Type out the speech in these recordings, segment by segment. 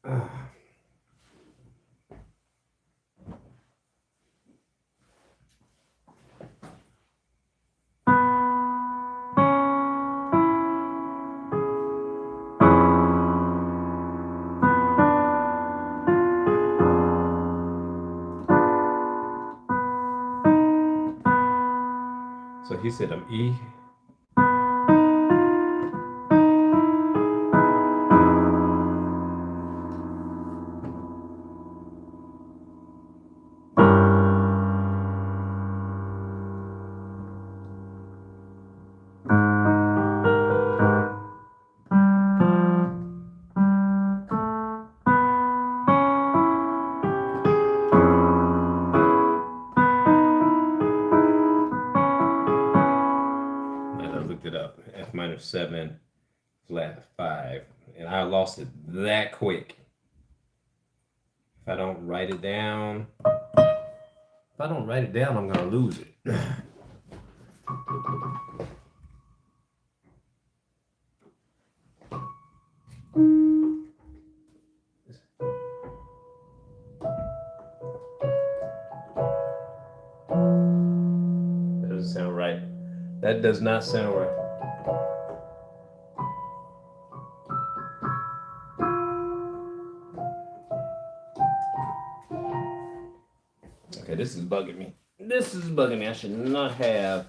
So he said I'm E. I looked it up. F minor 7, flat 5. And I lost it that quick. If I don't write it down, I'm going to lose it. That doesn't sound right. That does not sound right. Okay, this is bugging me. I should not have.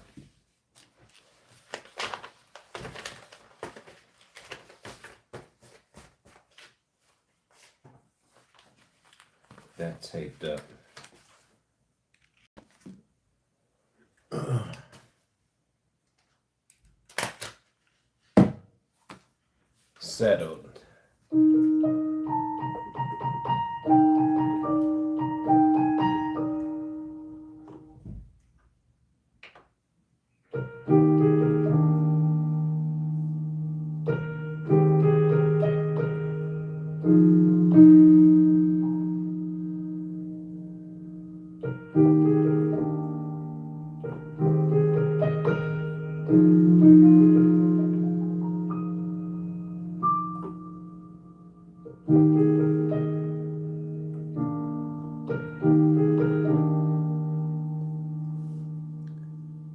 That taped up. Settled.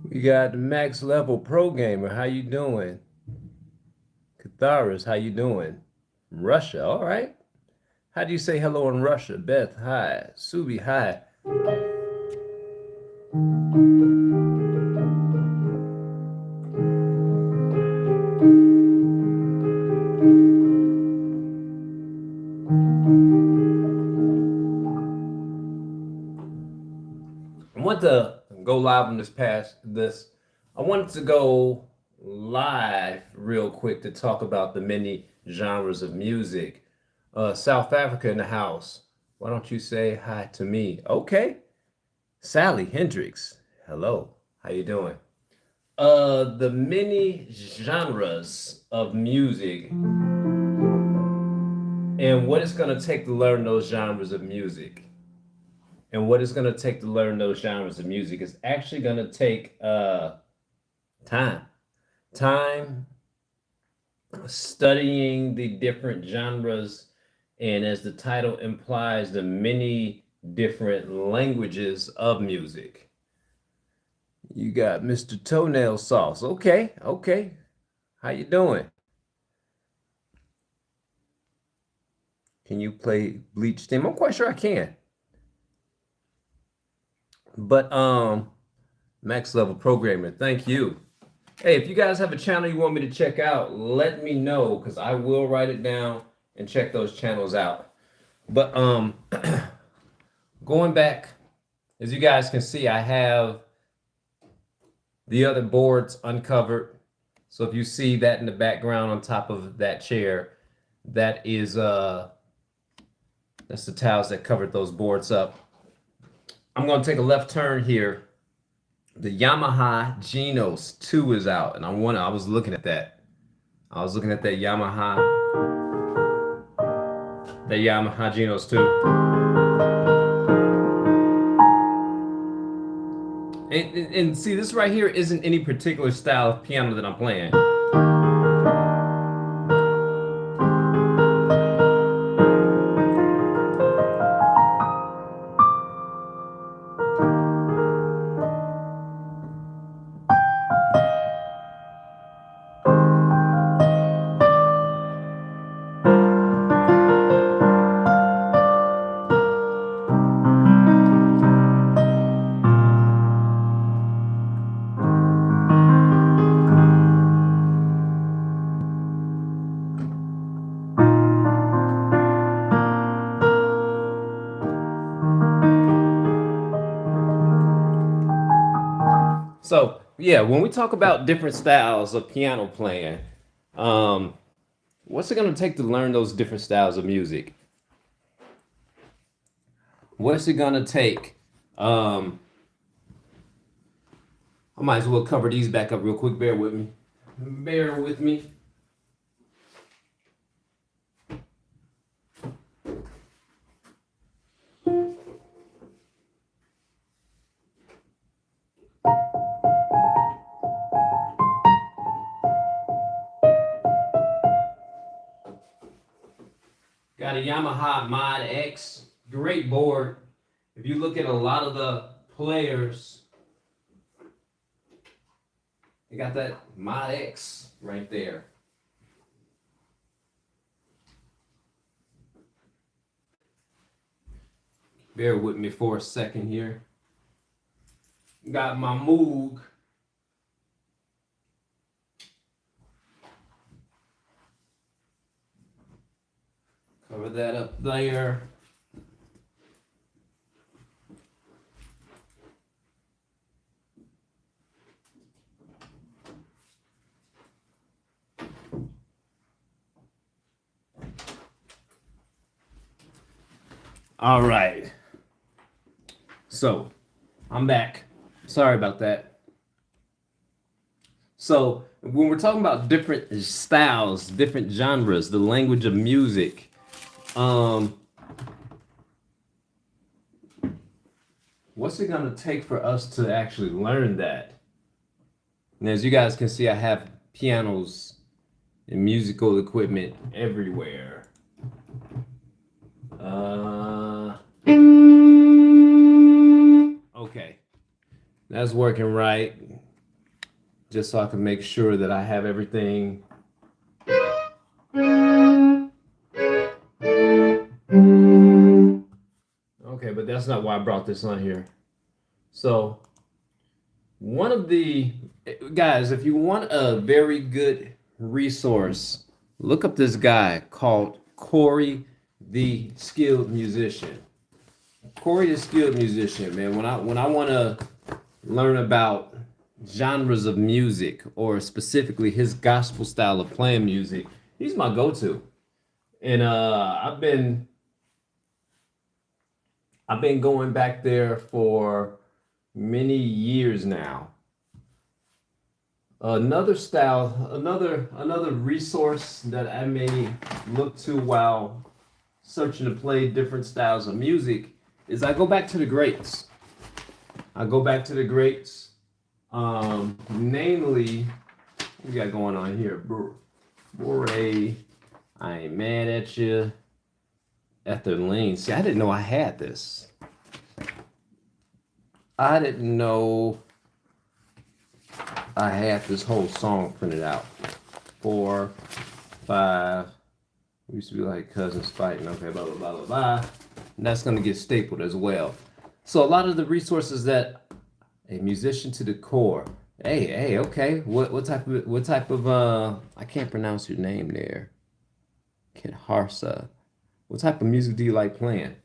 We got the Max Level Pro Gamer. How you doing? Catharis, how you doing? Russia, all right. How do you say hello in Russia? Beth, hi. Subi, hi. I want to go live on this. I wanted to go live real quick to talk about the many genres of music. South Africa in the house. Why don't you say hi to me? Okay. Sally Hendricks. Hello. How you doing? The many genres of music and what it's going to take to learn those genres of music. And what it's going to take to learn those genres of music is actually going to take time. Time studying the different genres, and as the title implies, the many different languages of music. You got Mr. Toenail Sauce. Okay. How you doing? Can you play Bleach theme? I'm quite sure I can. But Max Level Programmer, thank you. Hey, if you guys have a channel you want me to check out, let me know, because I will write it down and check those channels out. But going back, as you guys can see, I have the other boards uncovered. So if you see that in the background on top of that chair, that is that's the towels that covered those boards up. I'm going to take a left turn here. The Yamaha Genos 2 is out, and I was looking at that. I was looking at that Yamaha Genos 2. And see, this right here isn't any particular style of piano that I'm playing. So yeah, when we talk about different styles of piano playing, um, what's it gonna take to learn those different styles of music? What's it gonna take? Um, I might as well cover these back up real quick. Bear with me. Bear with me. Got a Yamaha Mod X, great board. If you look at a lot of the players, they got that Mod X right there. Bear with me for a second here. Got my Moog. Cover that up there. All right. So I'm back. Sorry about that. So when we're talking about different styles, different genres, the language of music, what's it gonna take for us to actually learn that? And as you guys can see, I have pianos and musical equipment everywhere. Okay, that's working right. Just so I can make sure that I have everything. Okay, but that's not why I brought this on here. So, one of the guys, if you want a very good resource, look up this guy called Corey the Skilled Musician. Corey the Skilled Musician, man. When I want to learn about genres of music or specifically his gospel style of playing music, he's my go-to. And I've been going back there for many years now. Another style, another resource that I may look to while searching to play different styles of music is I go back to the greats. I go back to the greats. Namely, what we got going on here? Bore, I ain't mad at you. Ether Lane. See, I didn't know I had this. I didn't know I had this whole song printed out. 4, 5. We used to be like cousins fighting. Okay, blah, blah, blah, blah, blah. And that's going to get stapled as well. So a lot of the resources that a musician to the core. Hey, okay. What type of I can't pronounce your name there. Kid Harsa. What type of music do you like playing?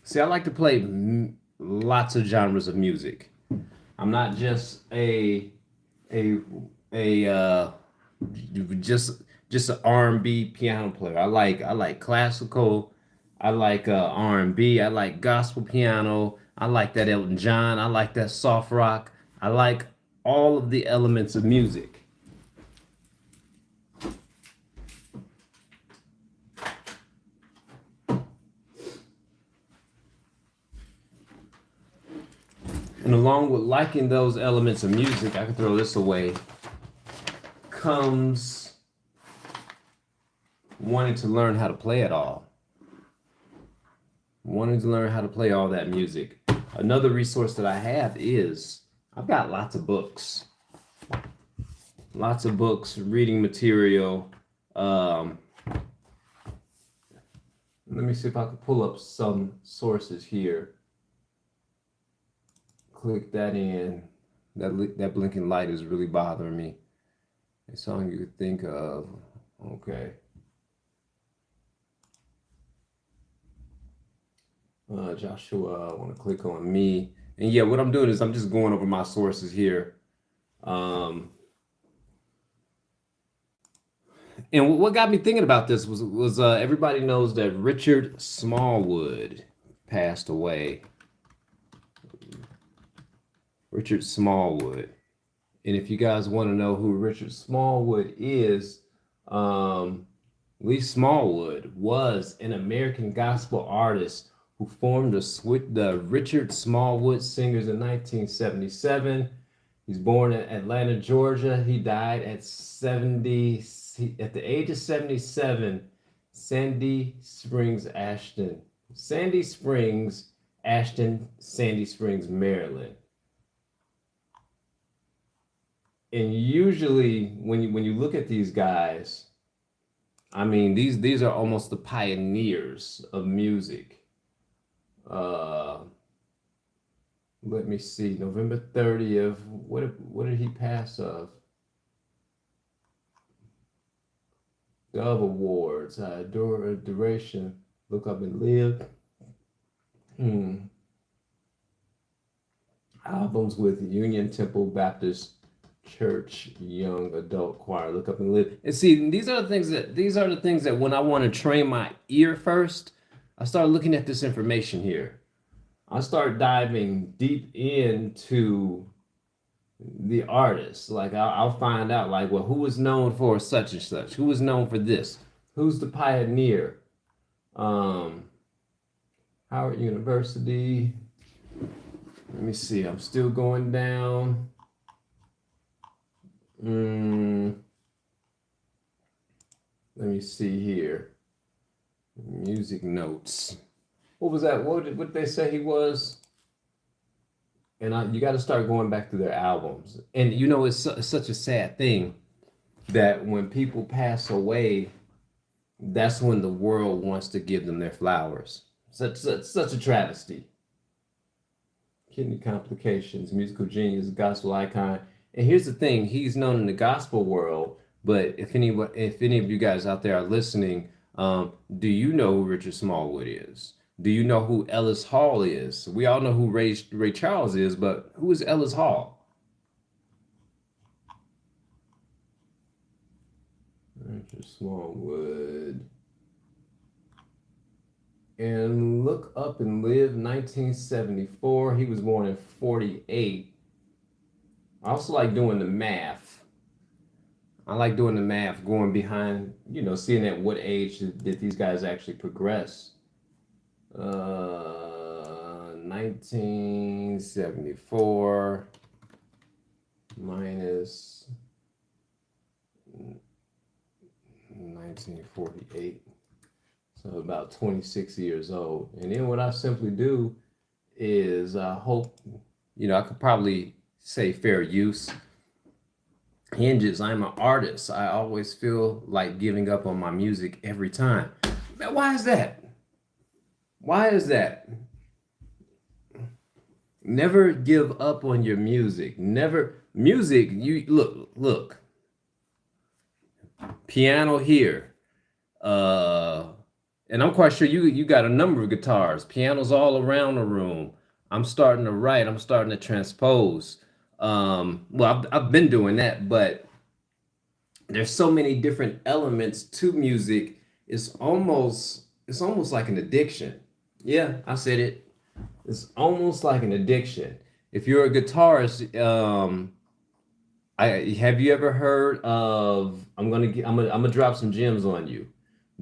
See, I like to play lots of genres of music. I'm not just a just an R&B piano player. I like classical. I like R&B. I like gospel piano. I like that Elton John. I like that soft rock. I like all of the elements of music. And along with liking those elements of music, I can throw this away, comes wanting to learn how to play it all. Wanting to learn how to play all that music. Another resource that I have is I've got lots of books. Lots of books, reading material. Let me see if I can pull up some sources here. Click that in. That blinking light is really bothering me. A song you could think of. Okay. Joshua, I want to click on me. And yeah, what I'm doing is I'm just going over my sources here. Um, and what got me thinking about this was everybody knows that Richard Smallwood passed away. Richard Smallwood. And if you guys want to know who Richard Smallwood is, Lee Smallwood was an American gospel artist who formed the Richard Smallwood Singers in 1977. He's born in Atlanta, Georgia. He died at 70, at the age of 77, Sandy Springs, Ashton. Sandy Springs, Ashton, Sandy Springs, Maryland. And usually when you look at these guys, I mean these are almost the pioneers of music. Uh, let me see, November 30th. What did he pass of? Dove Awards, duration. Look Up and Live. Albums with Union Temple Baptist Church Young Adult Choir. Look Up and Live. And see, these are the things that when I want to train my ear first, I start looking at this information here. I start diving deep into the artist. Like I'll find out, like, well, who was known for such and such? Who was known for this? Who's the pioneer? Howard University. Let me see. I'm still going down. Let me see here. Music notes. What was that? What did they say he was? And you got to start going back to their albums. And you know, it's such a sad thing that when people pass away, that's when the world wants to give them their flowers. Such a travesty. Kidney complications, musical genius, gospel icon. And here's the thing: he's known in the gospel world. But if any of you guys out there are listening, do you know who Richard Smallwood is? Do you know who Ellis Hall is? We all know who Ray Charles is, but who is Ellis Hall? Richard Smallwood. And Look Up and Live, 1974. He was born in 48. I also like doing the math. I like doing the math, going behind, seeing at what age did these guys actually progress. 1974 minus 1948. So about 26 years old. And then what I simply do is I hope, I could probably say fair use. Hinges, I'm an artist. I always feel like giving up on my music every time. Why is that? Why is that? Never give up on your music. Never. Music, you look. Piano here. And I'm quite sure you got a number of guitars. Pianos all around the room. I'm starting to write. I'm starting to transpose. Well, I've been doing that, but there's so many different elements to music. It's almost like an addiction. Yeah, I said it. It's almost like an addiction. If you're a guitarist, have you ever heard of? I'm gonna drop some gems on you.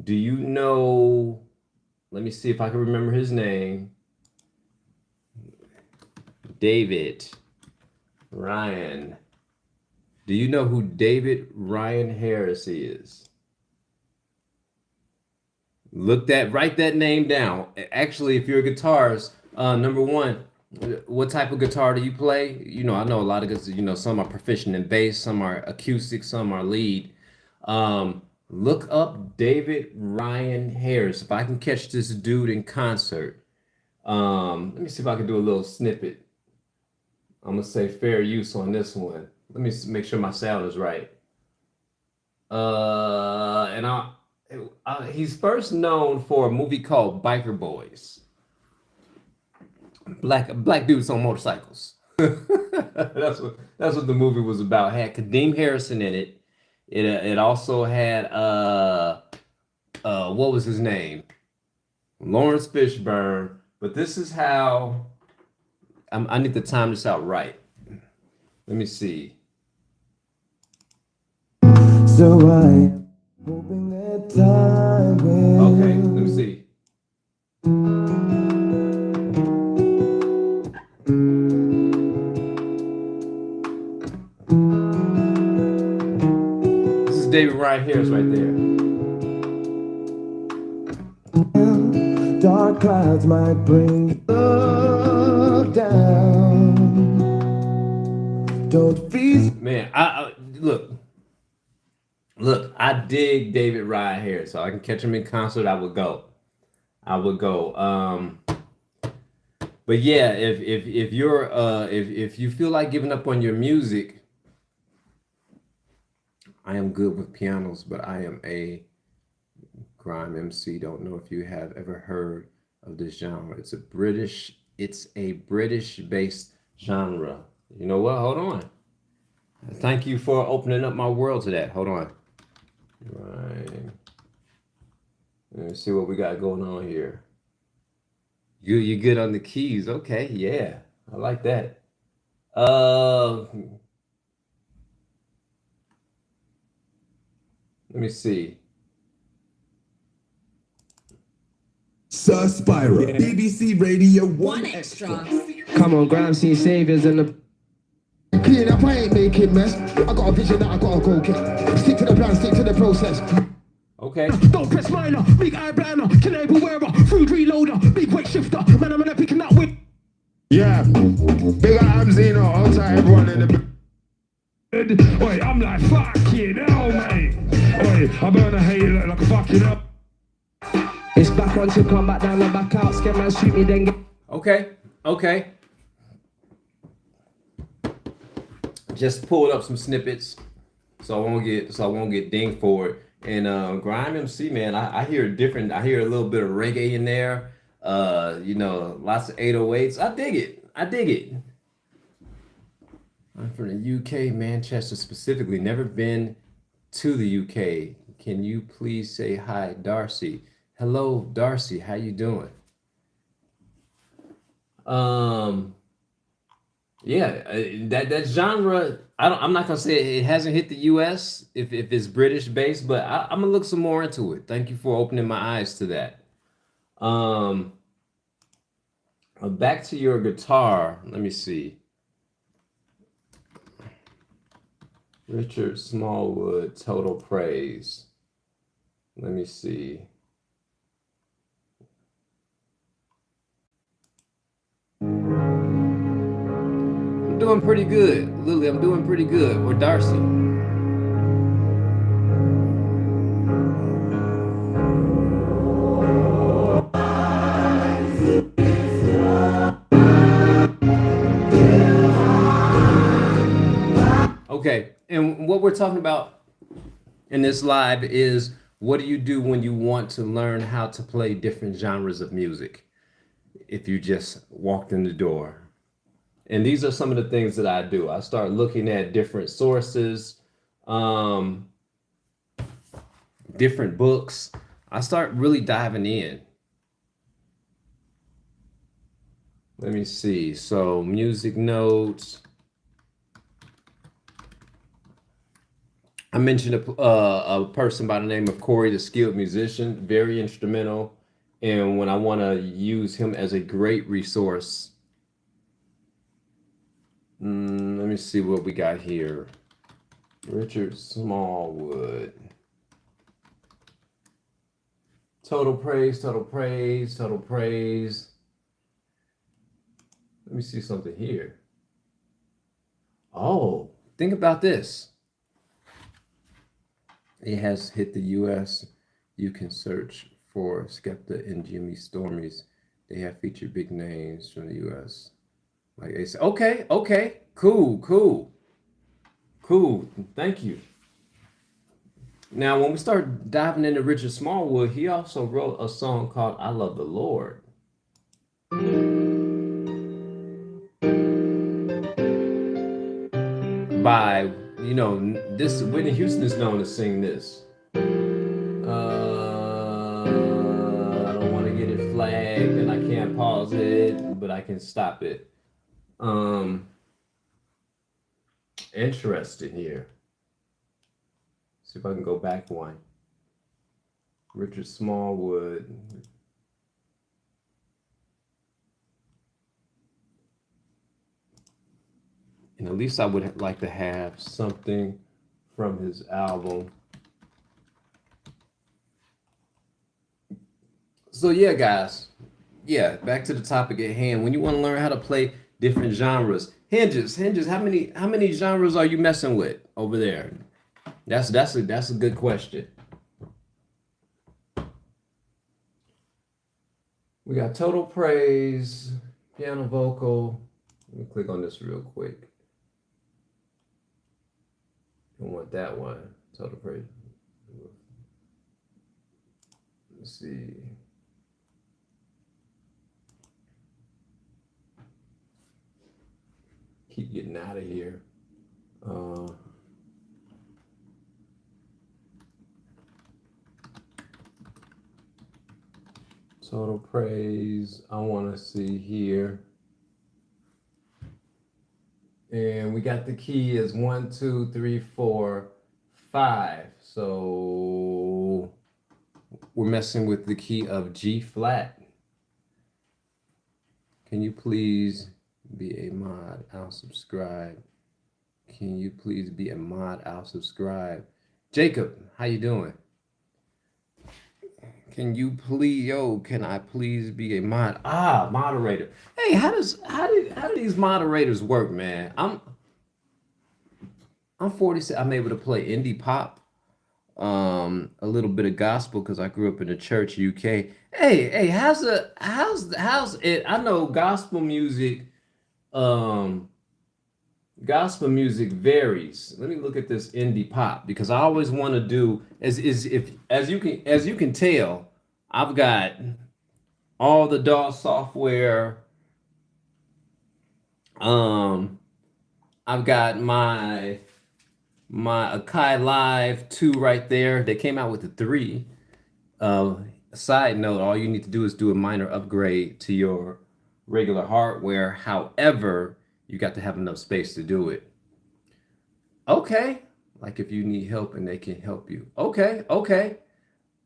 Do you know? Let me see if I can remember his name. David Ryan. Do you know who David Ryan Harris is? Write that name down. Actually, if you're a guitarist, number one, what type of guitar do you play? I know a lot of guys, some are proficient in bass, some are acoustic, some are lead. Look up David Ryan Harris. If I can catch this dude in concert, let me see if I can do a little snippet. I'm gonna say fair use on this one. Let me make sure my sound is right. And he's first known for a movie called Biker Boys. Black dudes on motorcycles. That's what the movie was about. It had Kadeem Harrison in it. It also had what was his name? Lawrence Fishburne. But this is how I need to time this out right. Let me see. So I am hoping that time will. Okay, let me see. This is David Ryan Harris right there. Dark clouds might bring you down. Don't be. Man, I look. I dig David Ryan Harris, so I can catch him in concert. I would go. But yeah, if you're if you feel like giving up on your music, I am good with pianos, but I am a grime MC. Don't know if you have ever heard of this genre. It's a British based genre. You know what? Hold on. Thank you for opening up my world to that. Hold on. Right. Let's see what we got going on here. You good on the keys? Okay, yeah, I like that. Let me see. Suspira, Yeah. BBC Radio 1 Extra. Come on, Grime Scene Saviors in the. Clean up, I ain't making mess. I got a vision that I gotta go get. Stick to the plan, stick to the process. Okay. Don't press minor, big eye blinder, cannibal wearer, food reloader, big weight shifter, man, I'm gonna picking up with. Yeah, big arms, you know, outside everyone in the. Oi, I'm like, fucking hell, mate. Oi, I burn a hate like a fucking hell. It's back on to come back down and back out, scare man, shoot me, then get. Okay. Just pulled up some snippets, so I won't get dinged for it. And Grime MC, man, I hear different. I hear a little bit of reggae in there. Lots of 808s. I dig it. I'm from the UK, Manchester specifically. Never been to the UK. Can you please say hi, Darcy? Hello, Darcy. How you doing? Yeah, that genre. I'm not gonna say it hasn't hit the U.S. if it's British based, but I'm gonna look some more into it. Thank you for opening my eyes to that. Back to your guitar. Let me see. Richard Smallwood, Total Praise. Let me see. I'm doing pretty good, Lily. I'm doing pretty good. Or Darcy. Okay, and what we're talking about in this live is what do you do when you want to learn how to play different genres of music if you just walked in the door? And these are some of the things that I do. I start looking at different sources, different books. I start really diving in. Let me see. So music notes. I mentioned a person by the name of Corey, the skilled musician, very instrumental. And when I want to use him as a great resource, let me see what we got here. Richard Smallwood. Total praise. Let me see something here. Oh, think about this. It has hit the U.S. You can search for Skepta and Jimmy Stormies. They have featured big names from the U.S. Like they say, okay, cool. Thank you. Now, when we start diving into Richard Smallwood, he also wrote a song called "I Love the Lord." by, you know, this Whitney Houston is known to sing this. I don't want to get it flagged and I can't pause it, but I can stop it. Interesting here. See if I can go back one. Richard Smallwood. And at least I would like to have something from his album. So yeah, guys. Yeah, back to the topic at hand. When you want to learn how to play different genres, hinges. How many genres are you messing with over there? That's a good question. We got Total Praise, piano vocal. Let me click on this real quick. I want that one. Total Praise. Let's see. Keep getting out of here. Total Praise. I want to see here. And we got the key is 1, 2, 3, 4, 5. So we're messing with the key of G flat. Can you please be a mod? I'll subscribe. Can you please be a mod? I'll subscribe. Jacob, how you doing? Can you please, can I please be a mod? Moderator. Hey, how do these moderators work, man? I'm 46. I'm able to play indie pop, a little bit of gospel because I grew up in the church, UK. Hey, how's it? I know gospel music varies. Let me look at this indie pop because I always want to do as you can tell, I've got all the DAW software. I've got my Akai Live 2 right there. They came out with the 3. Side note, all you need to do is do a minor upgrade to your regular hardware. However, you got to have enough space to do it. Okay. Like if you need help and they can help you. Okay.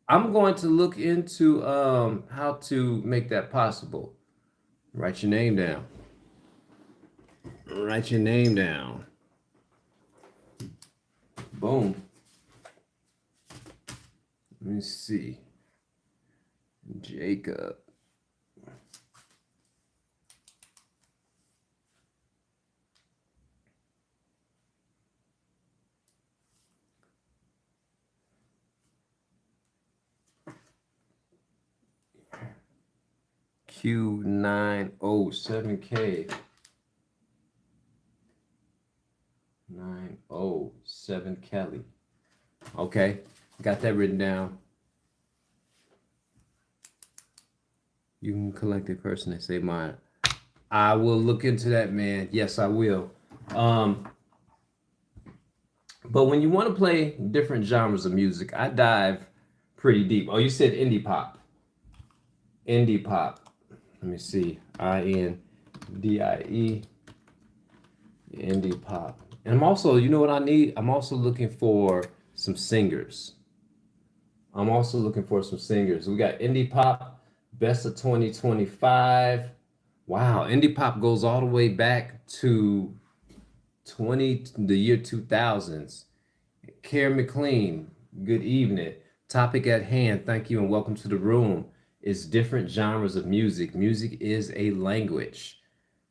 I'm going to look into how to make that possible. Write your name down. Boom. Let me see. Jacob. Q907K. 907 Kelly. Okay, got that written down. You can collect a person and say mine. I will look into that, man. Yes, I will. But when you want to play different genres of music, I dive pretty deep. Oh, you said indie pop. Indie pop. Let me see. INDIE. Indie pop. And I'm also, you know what I need? I'm also looking for some singers. We got indie pop, best of 2025. Wow, indie pop goes all the way back to the year 2000s. Karen McLean, good evening. Topic at hand, thank you and welcome to the room. Is different genres of music. Music is a language.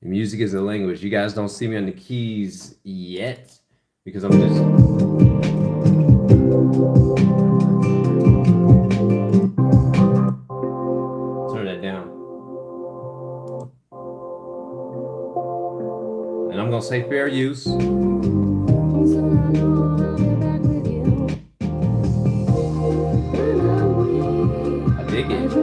Music is a language. You guys don't see me on the keys yet because I'm just... Turn that down. And I'm going to say fair use. I dig it.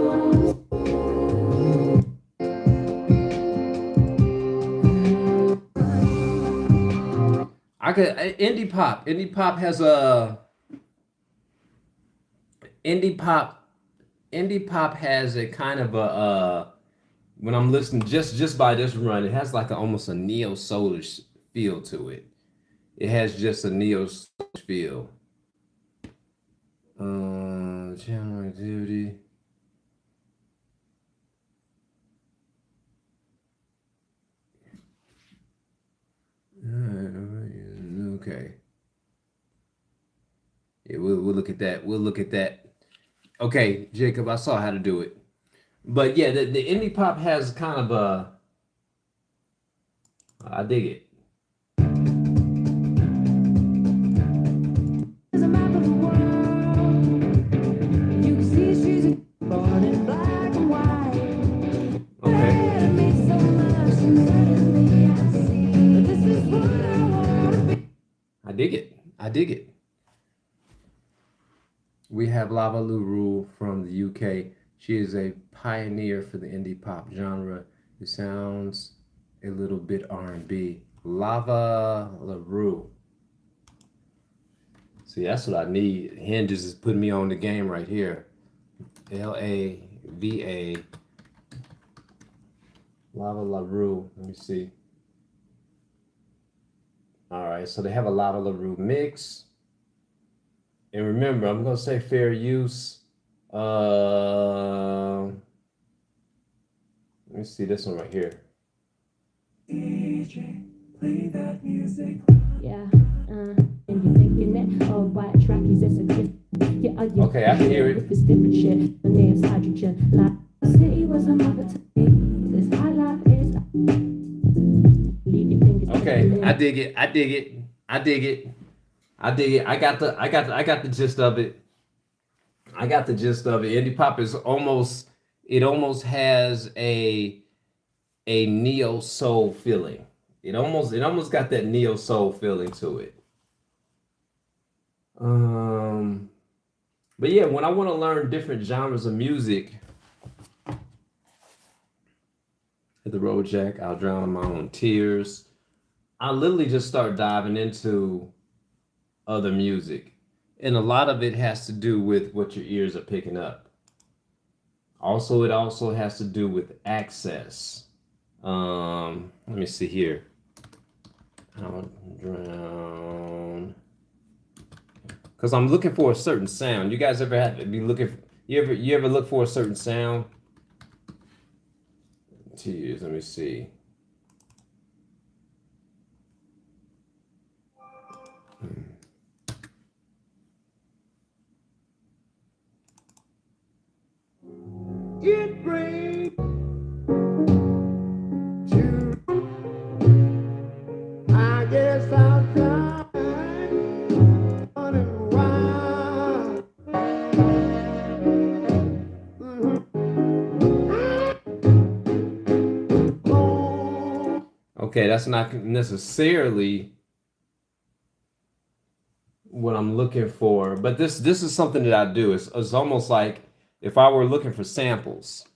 I I could indie pop. Indie pop has a indie pop. Indie pop has a kind of a when I'm listening just by this run, it has like almost a neo soulish feel to it. It has just a neo soulish feel. Channel activity. Okay. Yeah, we'll look at that. We'll look at that. Okay, Jacob, I saw how to do it. But yeah, the indie pop has kind of a. I dig it. There's a map of the world. You can see streets born in black and white. Okay. It means so much, and suddenly I see that this is what I want to be. I dig it. I dig it. We have Lava Luru from the UK. She is a pioneer for the indie pop genre. It sounds a little bit R&B. Lava LaRue. See, that's what I need. Hinges is putting me on the game right here. Lava. Lava LaRue. Let me see. All right, so they have a Lava LaRue mix. And remember, I'm going to say fair use. Let me see this one right here. DJ, play that music. Yeah, and you thinking that all white trackies is a gift. Yeah, yeah. Okay, I can hear it. If it's different shit, the name's hydrogen. Like the city was a mother to me. This high life is. Leave your fingers. Okay, I dig it. I dig it. I dig it. I dig it. I got the gist of it. I got the gist of it. Indie pop is almost has a neo soul feeling. It almost got that neo soul feeling to it. But yeah, when I want to learn different genres of music, hit the road jack, I'll drown in my own tears. I literally just start diving into other music. And a lot of it has to do with what your ears are picking up. Also, it also has to do with access. Let me see here. I'll drown. Because I'm looking for a certain sound. You guys ever have to be looking? You ever look for a certain sound? Tears. Let me see. It brings you. I guess I'll try running around. Okay, that's not necessarily what I'm looking for, but this is something that I do. It's almost like if I were looking for samples.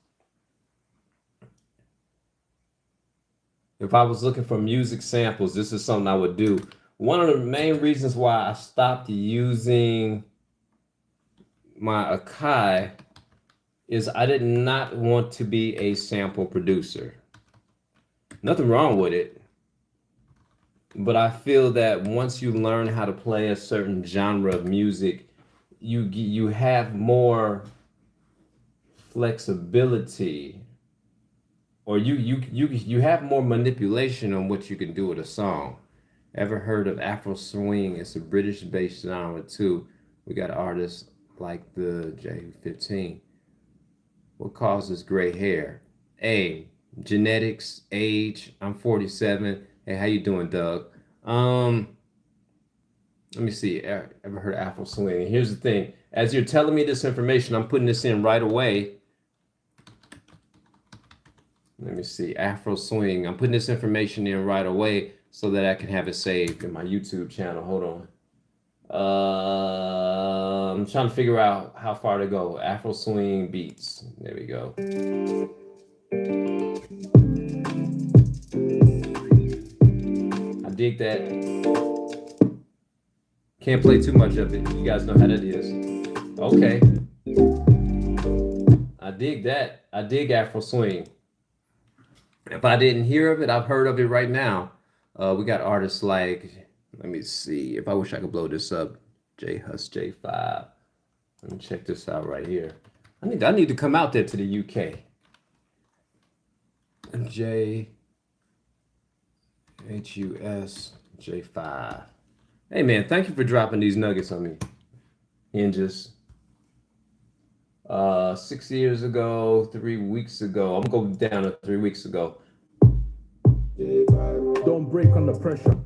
If I was looking for music samples, this is something I would do. One of the main reasons why I stopped using my Akai is I did not want to be a sample producer. Nothing wrong with it. But I feel that once you learn how to play a certain genre of music, you have more flexibility, or you have more manipulation on what you can do with a song. Ever heard of Afro swing? It's a British-based genre too. We got artists like the J15. What causes gray hair? A, genetics, age. I'm 47. Hey, how you doing, Doug? Let me see. Ever heard of Afro swing? And here's the thing. As you're telling me this information, I'm putting this in right away. Let me see. Afro swing. I'm putting this information in right away so that I can have it saved in my YouTube channel. Hold on. I'm trying to figure out how far to go. Afro swing beats. There we go. I dig that. Can't play too much of it. You guys know how that is. Okay. I dig that. I dig Afro swing. If I didn't hear of it, I've heard of it right now. We got artists like, let me see. If I wish I could blow this up, J Hus J5. Let me check this out right here. I need to come out there to the UK. J Hus J5. Hey man, thank you for dropping these nuggets on me. Hinges. 6 years ago, 3 weeks ago. I'm going down to 3 weeks ago. Don't break under pressure.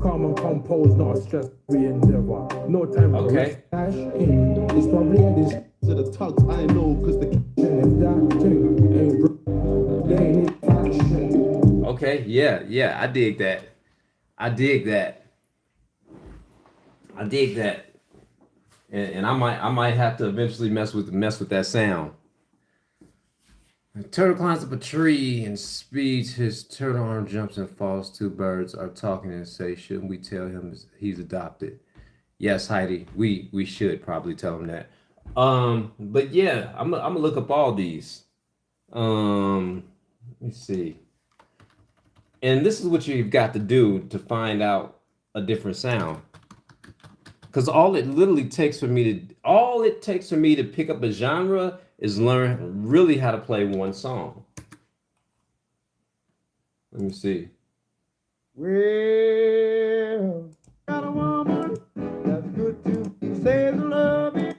Calm and compose, not a stress. We endeavor. No time for Okay. cash in. It's probably at this to the tugs. I know, cause the if that thing ain't broke, they ain't action. Okay, yeah, I dig that. I dig that. And I might have to eventually mess with that sound. A turtle climbs up a tree and speeds. His turtle arm jumps and falls. Two birds are talking and say, "Shouldn't we tell him he's adopted?" Yes, Heidi, we should probably tell him that. But yeah, I'm gonna look up all these. Let me see. And this is what you've got to do to find out a different sound. Because all it takes for me to pick up a genre is learn really how to play one song. Let me see. Well, got a woman that's good to say the love in.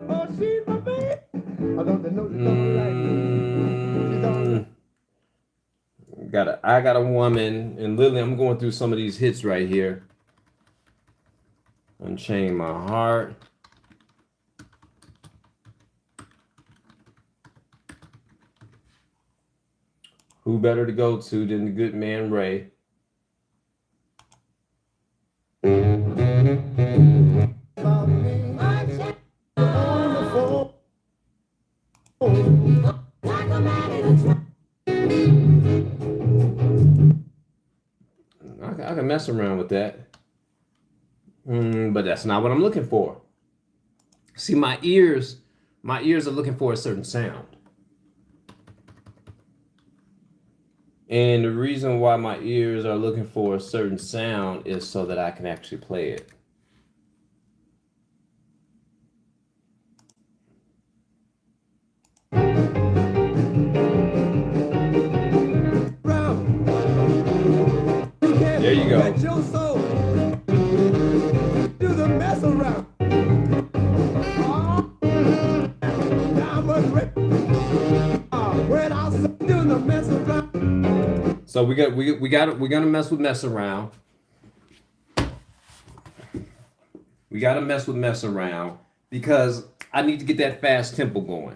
Oh, she's my baby. I don't know she don't like me. She don't. I got a woman, and literally I'm going through some of these hits right here. Unchain My Heart. Who better to go to than the good man Ray? I can mess around with that. But that's not what I'm looking for. See, my ears are looking for a certain sound. And the reason why my ears are looking for a certain sound is so that I can actually play it. There you go. Let your soul do the mess around. When I do the mess around. So we're gonna mess with mess around. We gotta mess with mess around because I need to get that fast tempo going.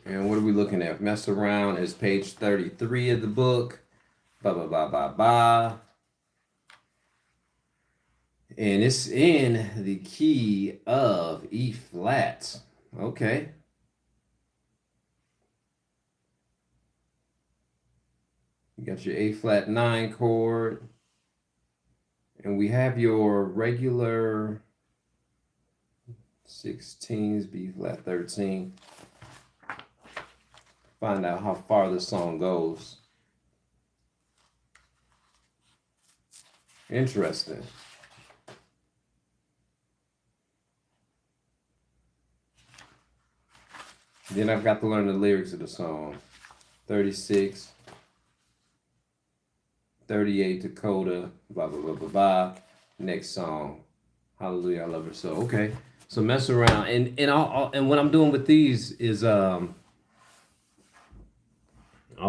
And what are we looking at? Mess around is page 33 of the book. Ba ba ba ba ba. And it's in the key of E flat. Okay. You got your A flat 9 chord. And we have your regular 16s, B flat 13. Find out how far the song goes. Interesting. Then I've got to learn the lyrics of the song. 36, 38 Dakota, blah, blah, blah, blah, blah. Next song, Hallelujah, I Love Her So. Okay, so mess around. And what I'm doing with these is all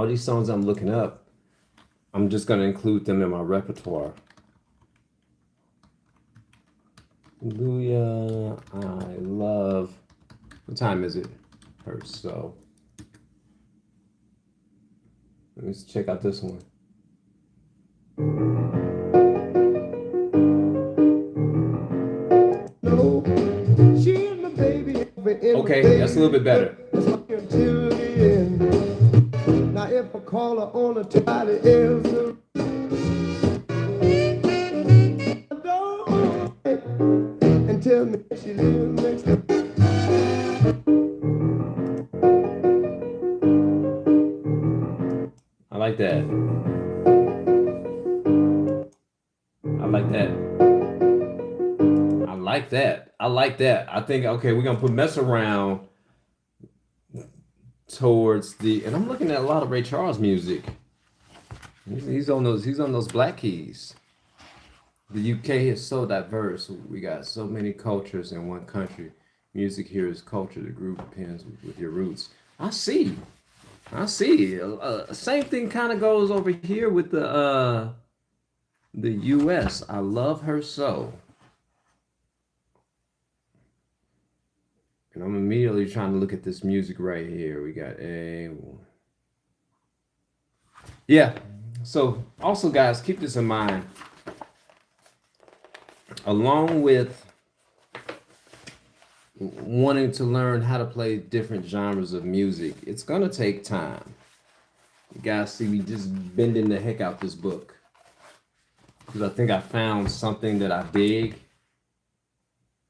these songs I'm looking up, I'm just going to include them in my repertoire. Hallelujah, I love, what time is it? Her so. Let me check out this one. Okay, that's a little bit better. Now call her on a tally is and tell me she lives next to I like that. I like that. I like that. I like that. I think, okay, we're gonna put Mess Around towards the, and I'm looking at a lot of Ray Charles music. He's on those Black Keys. The UK is so diverse. We got so many cultures in one country. Music here is culture. The groove depends with your roots. I see. Same thing kind of goes over here with the US. I love her so. And I'm immediately trying to look at this music right here. We got yeah. So also, guys, keep this in mind. Along with wanting to learn how to play different genres of music, it's gonna take time. You guys see me just bending the heck out this book because I think I found something that I dig.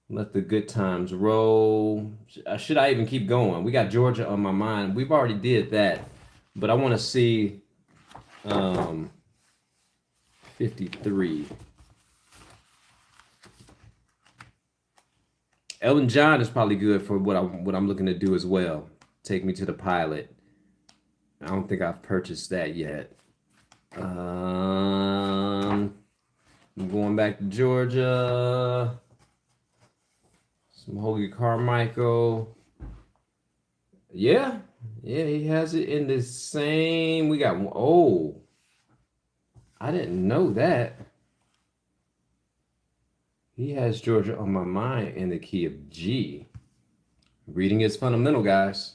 Let the good times roll. Should I even keep going? We got Georgia on my mind. We've already did that, but I want to see 53. Elton John is probably good for what I'm looking to do as well. Take Me to the Pilot. I don't think I've purchased that yet. I'm going back to Georgia. Some Hoagy Carmichael. Yeah, he has it in the same. We got, oh, I didn't know that. He has Georgia on My Mind in the key of G. Reading is fundamental, guys.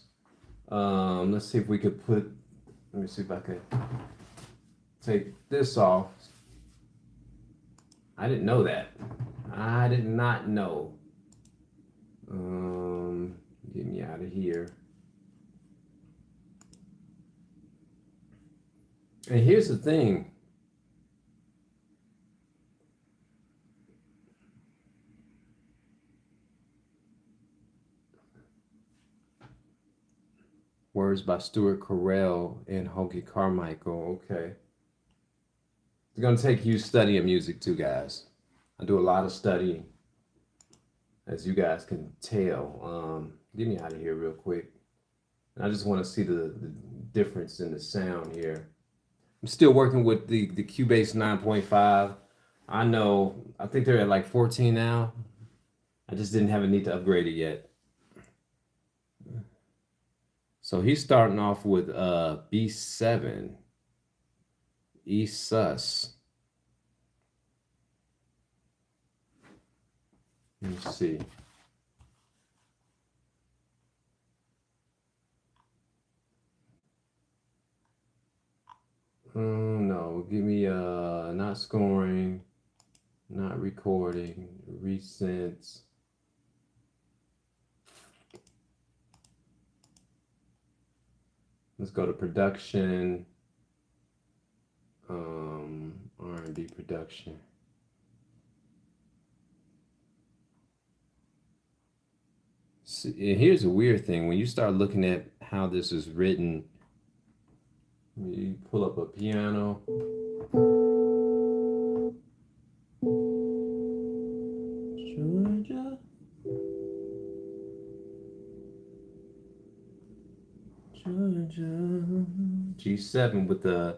Let's see if we could put, let me see if I could take this off. I didn't know that. I did not know. Get me out of here. And here's the thing. Words by Stuart Carell and Hoagy Carmichael. Okay. It's going to take you studying music too, guys. I do a lot of studying, as you guys can tell. Get me out of here real quick. And I just want to see the difference in the sound here. I'm still working with the Cubase 9.5. I know, I think they're at like 14 now. I just didn't have a need to upgrade it yet. So he's starting off with B7, E sus. Let me see. No, give me not scoring, not recording, recents. Let's go to production, R&B production. See, and here's a weird thing. When you start looking at how this is written, you pull up a piano. Georgia. Georgia. G7 with the.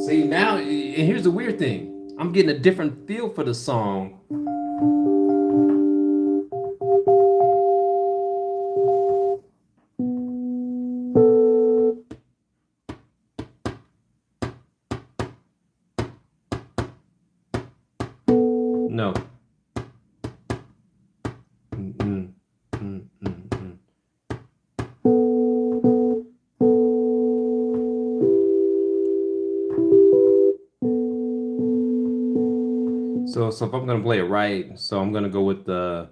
See, now, and here's the weird thing. I'm getting a different feel for the song. No. So if I'm gonna play it right, so I'm gonna go with the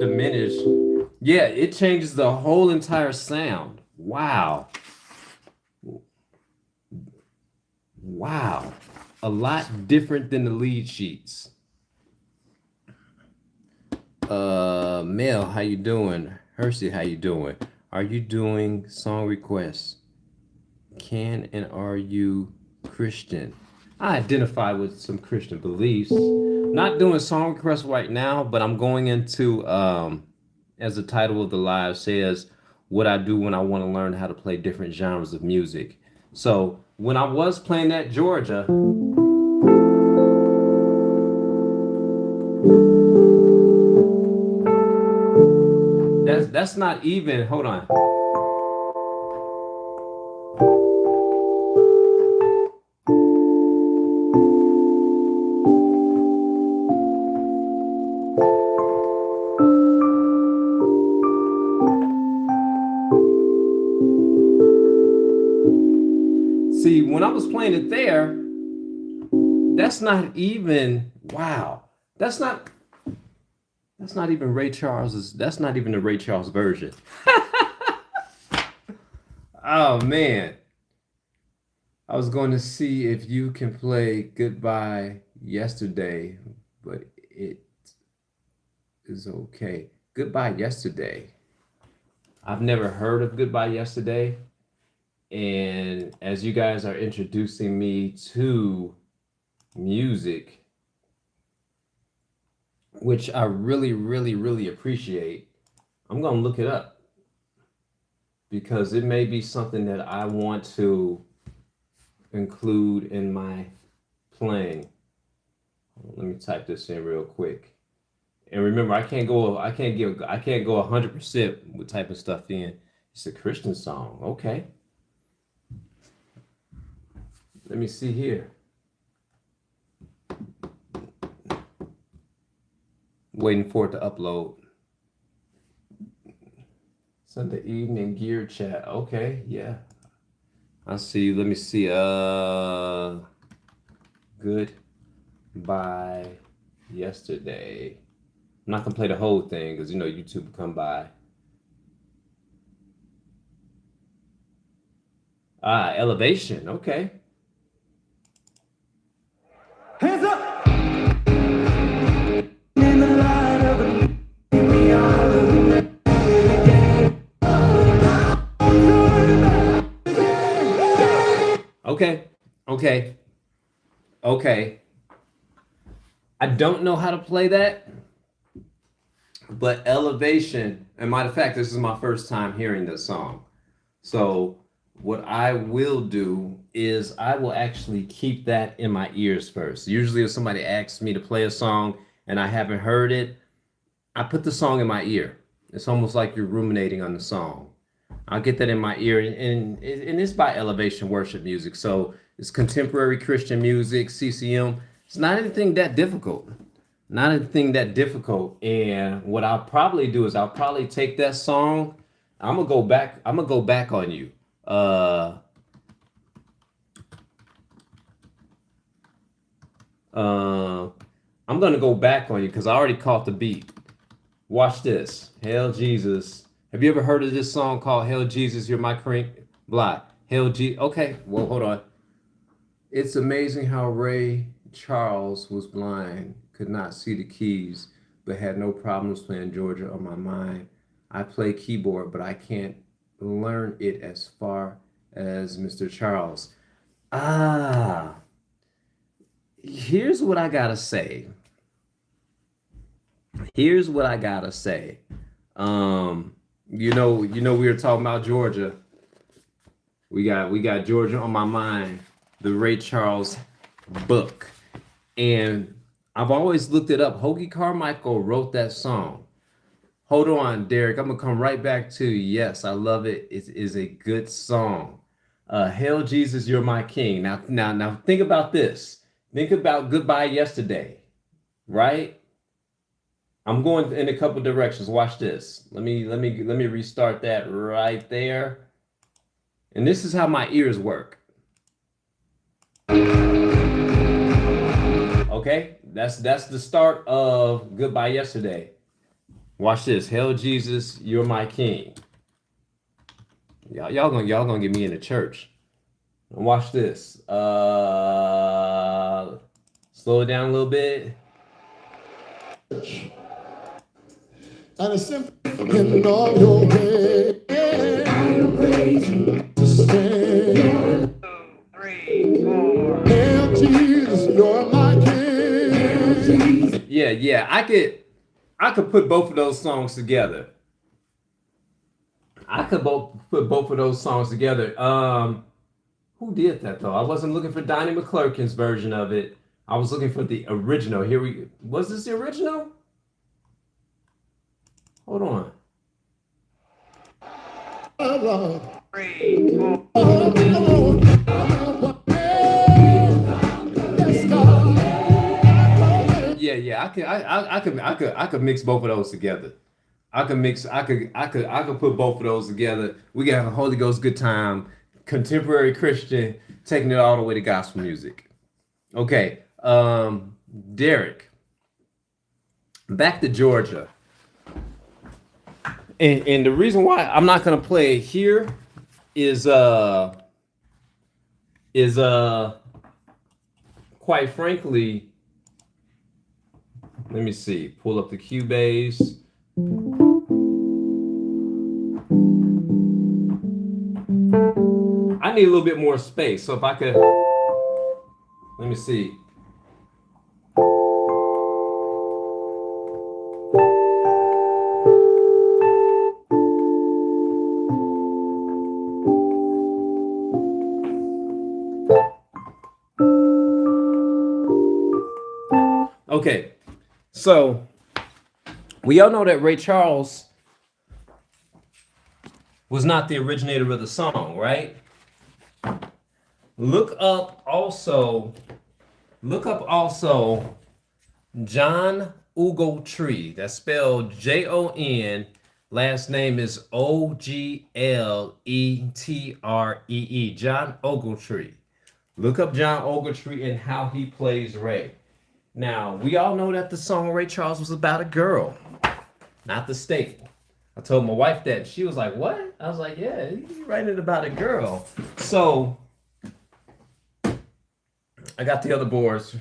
diminish. Yeah, it changes the whole entire sound. Wow. Wow. A lot different than the lead sheets. Mel, how you doing? Hersey, how you doing? Are you doing song requests? Can and are you Christian? I identify with some Christian beliefs. Not doing song requests right now, but I'm going into, as the title of the live says, what I do when I want to learn how to play different genres of music. So when I was playing at Georgia, that's not even, hold on. See, when I was playing it there, that's not even, wow. That's not even Ray Charles's, that's not even the Ray Charles version. Oh man. I was going to see if you can play Goodbye Yesterday, but it is okay. Goodbye Yesterday. I've never heard of Goodbye Yesterday. And as you guys are introducing me to music, which I really, really, really appreciate, I'm going to look it up because it may be something that I want to include in my playing. Let me type this in real quick. And remember, I can't go 100% with typing stuff in. It's a Christian song. Okay. Let me see here. Waiting for it to upload. Sunday evening gear chat. Okay, yeah. I see. Let me see. Goodbye Yesterday. I'm not gonna play the whole thing because YouTube will come by. Elevation. Okay. Hands up! In the light of Okay. I don't know how to play that, but Elevation, and matter of fact, this is my first time hearing this song. So what I will do is I will actually keep that in my ears first. Usually if somebody asks me to play a song and I haven't heard it, I put the song in my ear. It's almost like you're ruminating on the song. I'll get that in my ear, and it's by Elevation Worship Music. So it's contemporary Christian music, CCM. It's not anything that difficult. And what I'll probably do is I'll probably take that song. I'm gonna go back on you. I'm gonna go back on you because I already caught the beat. Watch this. Hail Jesus. Have you ever heard of this song called Hail Jesus, You're My King? Blah. Hail Jesus. Okay, well, hold on. It's amazing how Ray Charles was blind, could not see the keys, but had no problems playing Georgia on my mind. I play keyboard, but I can't learn it as far as Mr. Charles. Here's what I gotta say. We were talking about Georgia. We got Georgia on my mind, the Ray Charles book. And I've always looked it up. Hoagy Carmichael wrote that song. Hold on, Derek. I'm gonna come right back to you. Yes, I love it. It is a good song. Hail Jesus, You're My King. Now think about this. Think about Goodbye Yesterday, right? I'm going in a couple directions. Watch this. Let me restart that right there. And this is how my ears work. Okay, that's the start of Goodbye Yesterday. Watch this. Hail Jesus, you're my king. Y'all gonna get me in the church. Watch this. Slow it down a little bit. And it's simple in all your ways. To stand. 3, 4. Hail Jesus, you're my king. Yeah. I could put both of those songs together. Put both of those songs together. Who did that though? I wasn't looking for Donnie McClurkin's version of it. I was looking for the original. Was this the original? Hold on. 3, 4. Yeah. I could mix both of those together. I could put both of those together. We can have a Holy Ghost good time, contemporary Christian, taking it all the way to gospel music. Okay, Derek, back to Georgia. And the reason why I'm not gonna play it here is quite frankly, let me see, pull up the Cubase. I need a little bit more space, so if I could, let me see. Okay, so we all know that Ray Charles was not the originator of the song, right? Look up also John Ogletree. That's spelled Jon. Last name is Ogletree. John Ogletree. Look up John Ogletree and how he plays Ray. Now, we all know that the song Ray Charles was about a girl, not the state. I told my wife that. She was like, what? I was like, yeah, you're writing it about a girl. So I got the other boards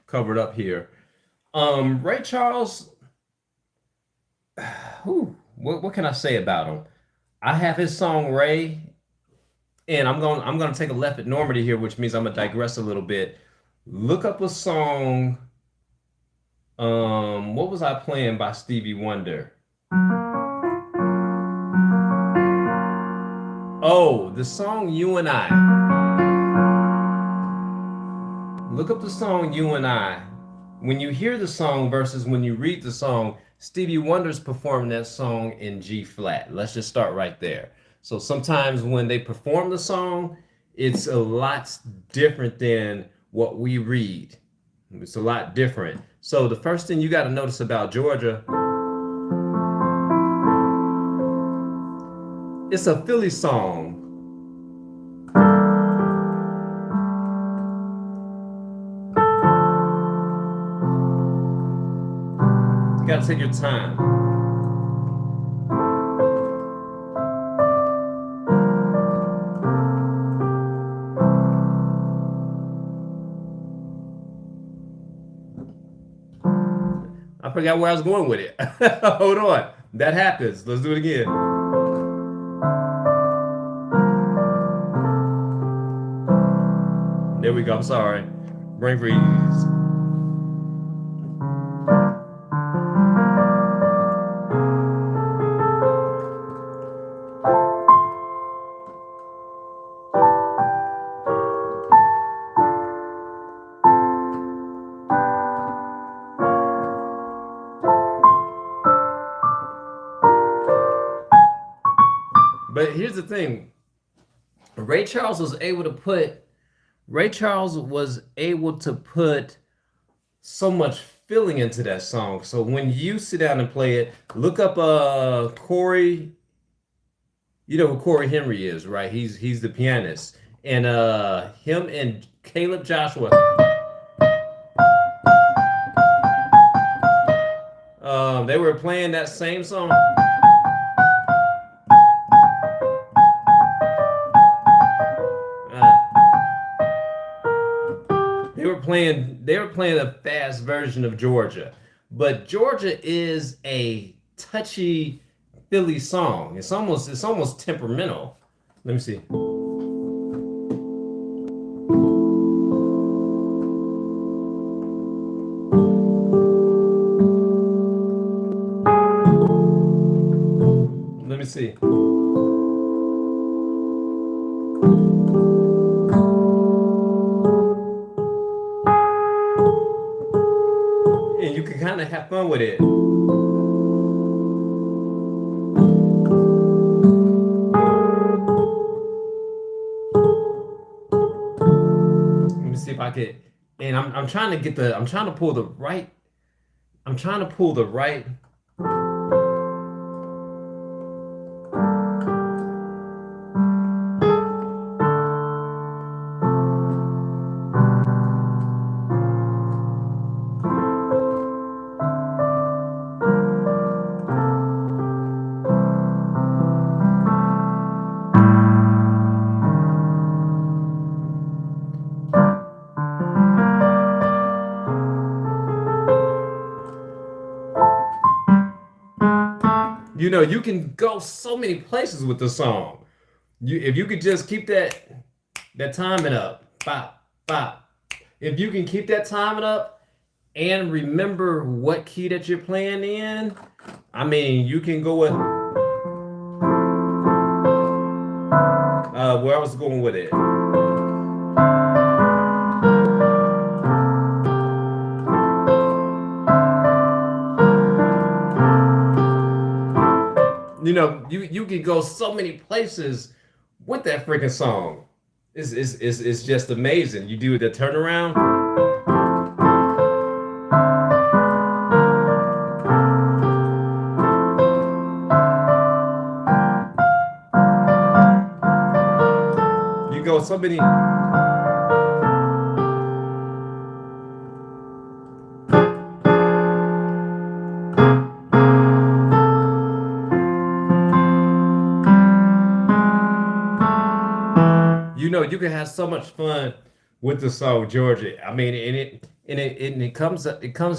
covered up here. Ray Charles, what can I say about him? I have his song Ray, and I'm gonna take a left at Normandy here, which means I'm gonna digress a little bit. Look up a song. What was I playing by Stevie Wonder? Oh, the song You and I. Look up the song You and I. When you hear the song versus when you read the song, Stevie Wonder's performing that song in G flat. Let's just start right there. So sometimes when they perform the song, it's a lot different than what we read. It's a lot different. So the first thing you got to notice about Georgia, it's a Philly song. You got to take your time. I forgot where I was going with it. Hold on. That happens. Let's do it again. There we go. I'm sorry. Brain freeze. But here's the thing. Ray Charles was able to put so much feeling into that song. So when you sit down and play it, look up Corey. You know who Corey Henry is, right? He's the pianist. And him and Caleb Joshua. song. They were playing that same song. They were playing a fast version of Georgia, but Georgia is a touchy Philly song. It's almost temperamental. Let me see. Let me see. And you can kind of have fun with it. Let me see if I could. And I'm trying to get the. I'm trying to pull the right. I'm trying to pull the right. You know, you can go so many places with the song. If you could just keep that timing up, bop, bop. If you can keep that timing up and remember what key that you're playing in, I mean, you can go with where I was going with it. You know, you can go so many places with that freaking song. It's just amazing. You do the turnaround. You go so many. You know, you can have so much fun with the song Georgia. I mean, it comes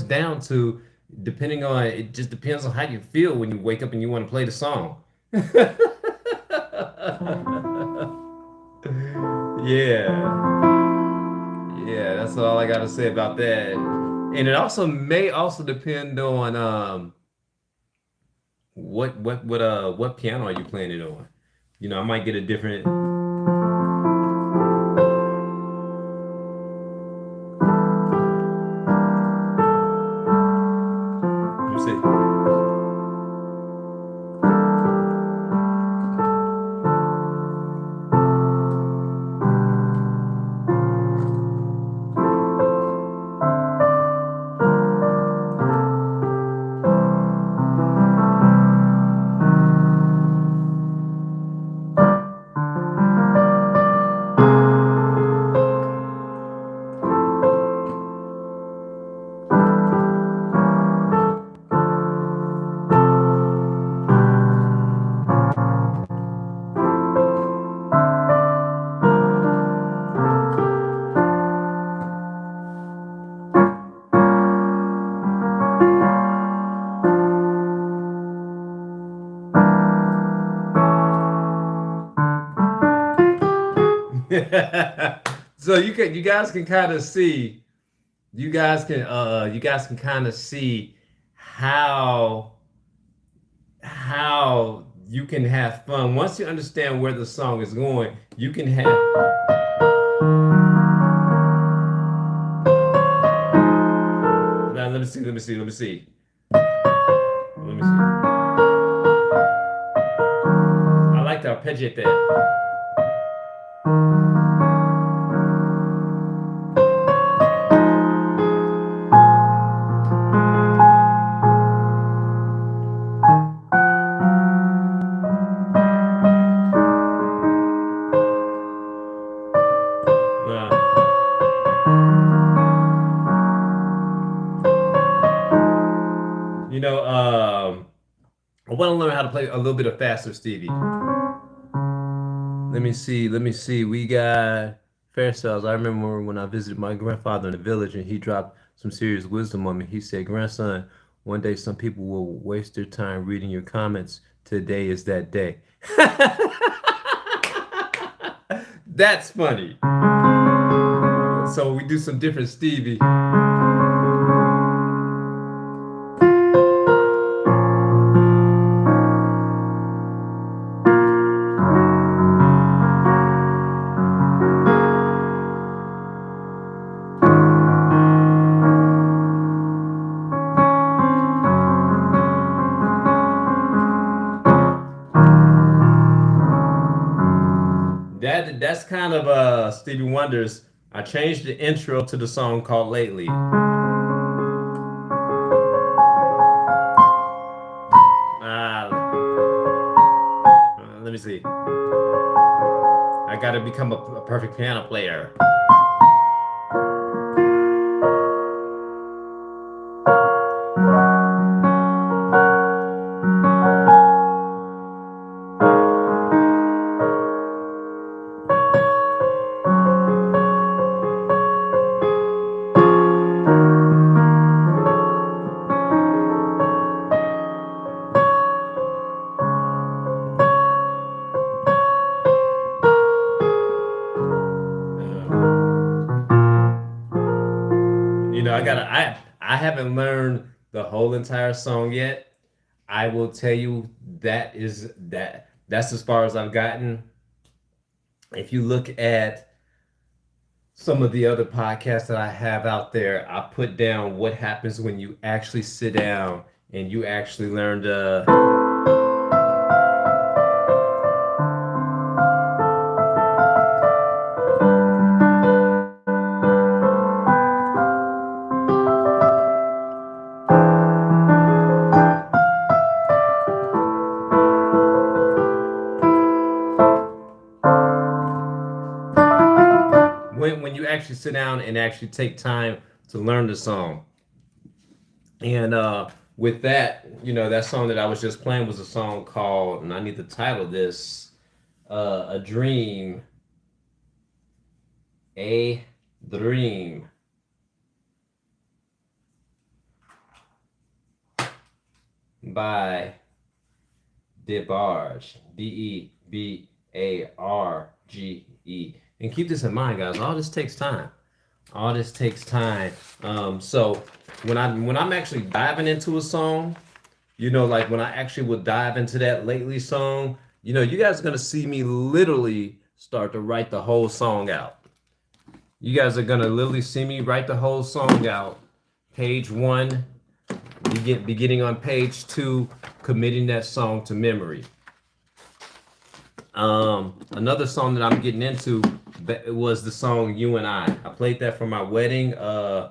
down to it just depends on how you feel when you wake up and you want to play the song. Yeah, that's all I gotta say about that. And it also may also depend on what piano are you playing it on. You know, I might get a different. So you guys can kind of see, you guys can kind of see how you can have fun once you understand where the song is going. You can have. Now let me see. I like to arpeggiate that. You know, want to learn how to play a little bit of faster Stevie. Let me see. We got Fairstyles. I remember when I visited my grandfather in the village and he dropped some serious wisdom on me. He said, grandson, one day some people will waste their time reading your comments. Today is that day. That's funny. So we do some different Stevie. That's kind of Stevie Wonder's. I changed the intro to the song called Lately. Let me see. I gotta become a perfect piano player. I haven't learned the whole entire song yet. I will tell you that's as far as I've gotten. If you look at some of the other podcasts that I have out there, I put down what happens when you actually sit down and you actually learn to when you actually sit down and actually take time to learn the song. And with that, that song that I was just playing was a song called, and I need to title this, A Dream. A Dream. By DeBarge. DeBarge. And keep this in mind, guys. All this takes time. So when I'm actually diving into a song, like when I actually would dive into that Lately song, you guys are gonna see me literally start to write the whole song out. You guys are gonna literally see me write the whole song out. Page 1, beginning on page 2, committing that song to memory. Another song that I'm getting into was the song You and I. I played that for my wedding. Let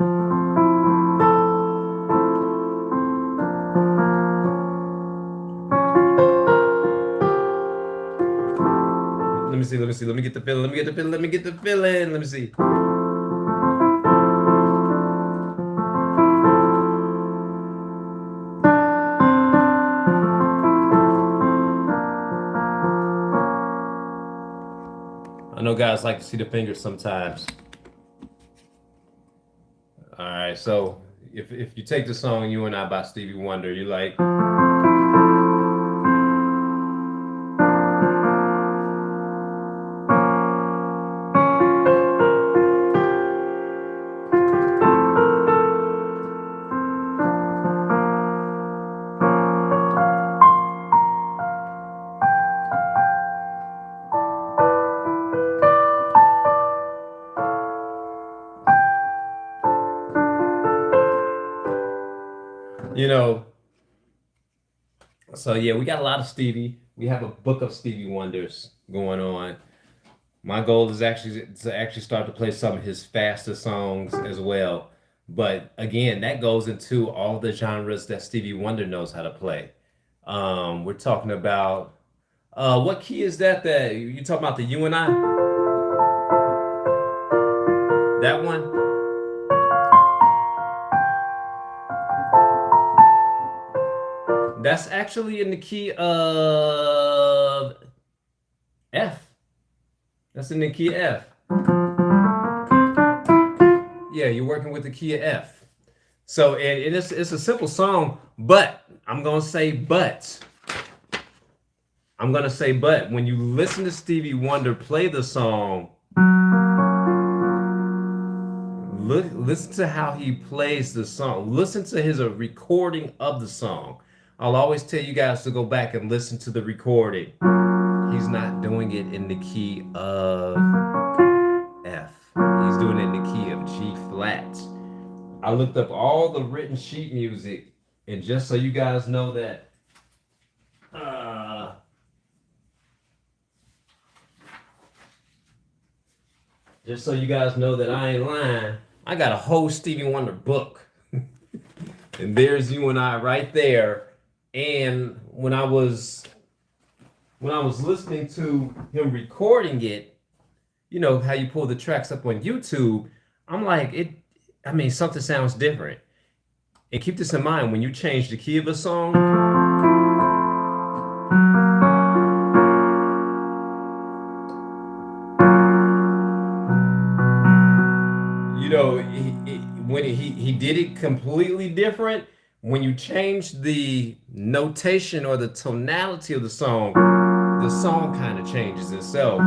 me see. Let me get the feeling. Let me see. I know guys like to see the fingers sometimes. All right, so if you take the song You and I by Stevie Wonder, you're like, so yeah, we got a lot of Stevie. We have a book of Stevie Wonders going on. My goal is actually to start to play some of his faster songs as well. But again, that goes into all the genres that Stevie Wonder knows how to play. We're talking about what key is that you talking about? The You and I? That one? That's actually in the key of F. That's in the key of F. Yeah, you're working with the key of F. So it's a simple song, but I'm gonna say but. When you listen to Stevie Wonder play the song, listen to how he plays the song. Listen to his recording of the song. I'll always tell you guys to go back and listen to the recording. He's not doing it in the key of F. He's doing it in the key of G flat. I looked up all the written sheet music, and just so you guys know that, I ain't lying, I got a whole Stevie Wonder book. And there's You and I right there. And when I was listening to him recording it, you know how you pull the tracks up on YouTube, I'm like, something sounds different. And keep this in mind, when you change the key of a song, you know, when he did it completely different. When you change the notation or the tonality of the song kind of changes itself.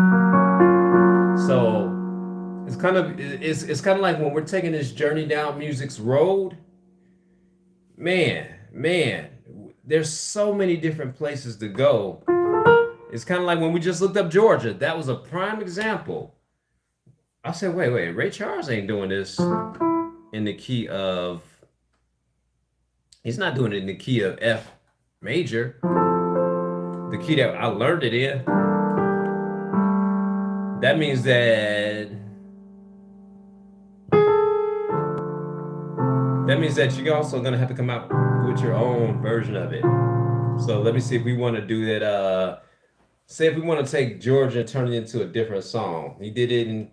So it's kind of like when we're taking this journey down music's road. Man, there's so many different places to go. It's kind of like when we just looked up Georgia. That was a prime example. I said, wait, Ray Charles ain't doing this in the key of, he's not doing it in the key of F major, the key that I learned it in. That means that you're also gonna have to come out with your own version of it. So let me see if we want to do that. Say if we want to take Georgia and turn it into a different song. He did it in.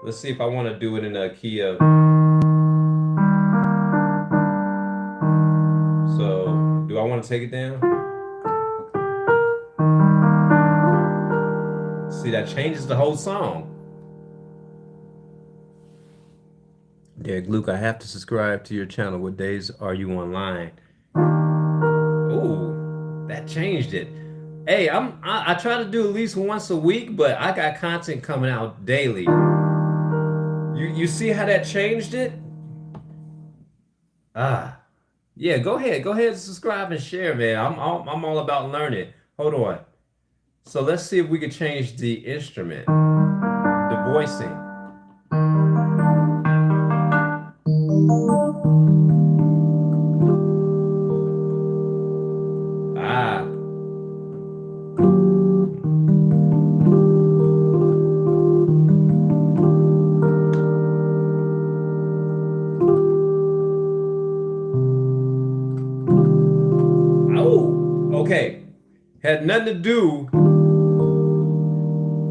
Let's see if I want to do it in a key of. So, do I want to take it down? See, that changes the whole song. Derek Luke, I have to subscribe to your channel. What days are you online? Ooh, that changed it. Hey, I try to do at least once a week, but I got content coming out daily. You see how that changed it? Yeah, go ahead and subscribe and share, man. I'm all about learning. Hold on. So let's see if we can change the instrument, the voicing. Okay, had nothing to do.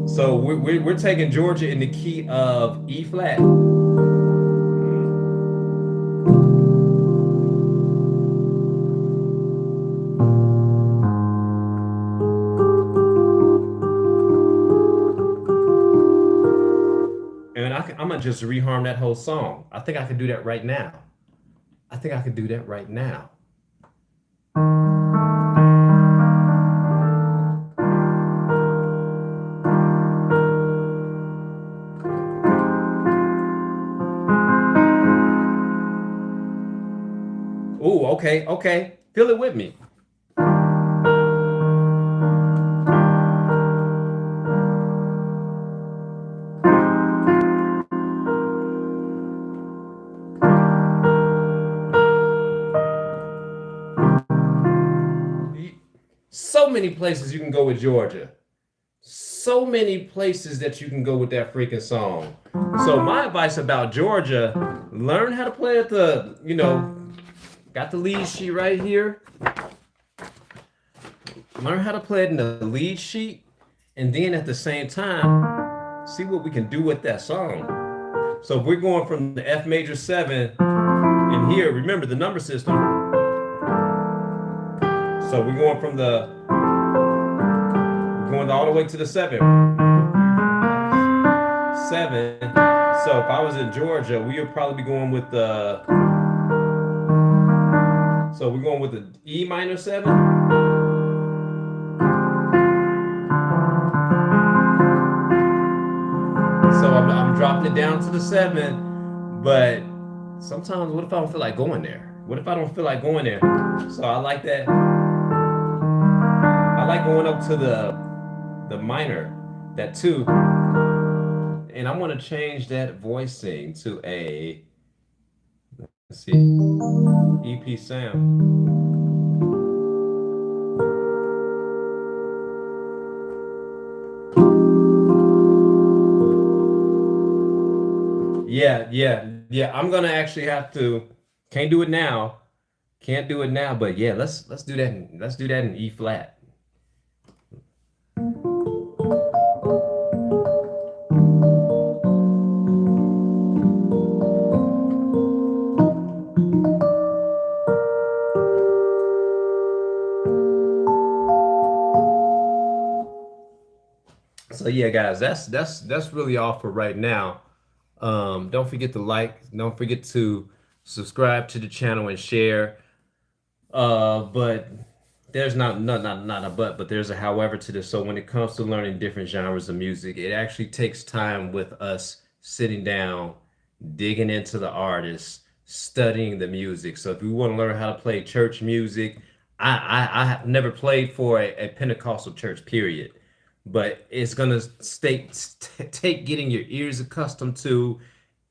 So we're taking Georgia in the key of E flat. And I'm gonna just reharm that whole song. I think I could do that right now. Ooh, okay. Feel it with me. So many places you can go with Georgia. So many places that you can go with that freaking song. So my advice about Georgia, learn how to play at the, got the lead sheet right here. Learn how to play it in the lead sheet. And then at the same time, see what we can do with that song. So if we're going from the F major 7 and from here, remember the number system. So we're going from we're going all the way to the 7. 7. So if I was in Georgia, we would probably be going with the, so we're going with the E minor 7. So I'm dropping it down to the 7, but sometimes what if I don't feel like going there? What if I don't feel like going there? So I like that. I like going up to the minor, that 2. And I want to change that voicing to a, let's see, EP sound. Yeah. I'm gonna actually have to. Can't do it now. Can't do it now. But yeah, let's do that. Let's do that in E flat. So yeah, guys, that's really all for right now. Don't forget to like, don't forget to subscribe to the channel and share. But there's not a but there's a however to this. So when it comes to learning different genres of music, it actually takes time with us sitting down, digging into the artists, studying the music. So if you want to learn how to play church music, I have never played for a Pentecostal church, period. But it's gonna take getting your ears accustomed to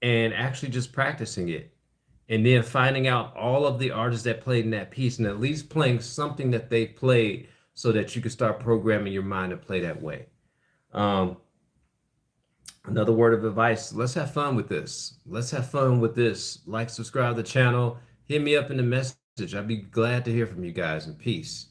and actually just practicing it, and then finding out all of the artists that played in that piece and at least playing something that they played so that you can start programming your mind to play that way. Another word of advice, let's have fun with this. Let's have fun with this. Like, subscribe to the channel, hit me up in the message. I'd be glad to hear from you guys, and peace.